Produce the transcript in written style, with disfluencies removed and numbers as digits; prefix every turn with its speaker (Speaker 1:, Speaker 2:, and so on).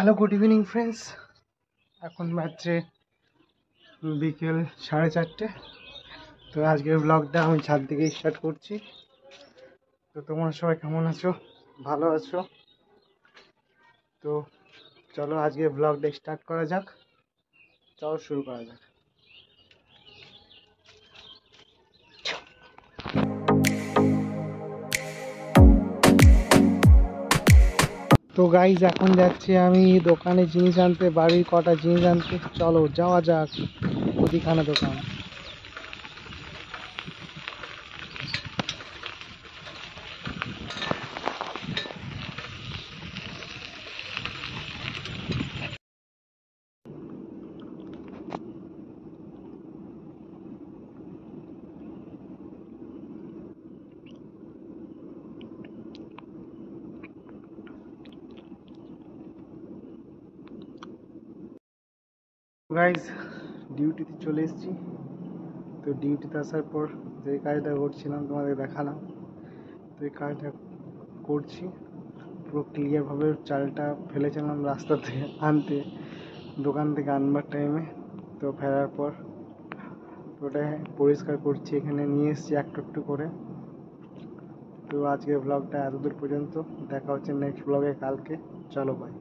Speaker 1: Hello, good evening friends. এখন বাজছে বিকেল 4:30। তো আজকের ব্লগটা আমি ছাদ থেকে স্টার্ট করছি। তো তোমরা সবাই কেমন আছো? ভালো আছো? তো চলো আজকে ব্লগটা স্টার্ট করা যাক। চলো শুরু করা যাক। তো গাইজ, এখন যাচ্ছি আমি দোকানে জিনিস আনতে, বাড়ির কটা জিনিস আনতে। চলো যাওয়া যাক মুদিখানা দোকান। গাইজ, ডিউটিতে চলে এসেছি। তো ডিউটিতে আসার পর যে কাজটা করছিলাম তোমাদের দেখালাম। তো এই কাজটা করছি পুরো ক্লিয়ারভাবে। চালটা ফেলেছিলাম রাস্তা থেকে আনতে, দোকান থেকে আনবার টাইমে। তো ফেরার পর ওটা পরিষ্কার করছি, এখানে নিয়ে এসেছি একটু একটু করে। তো আজকের ব্লগটা এতদূর পর্যন্ত, দেখা হচ্ছে নেক্সট ব্লগে কালকে। চলো বাই।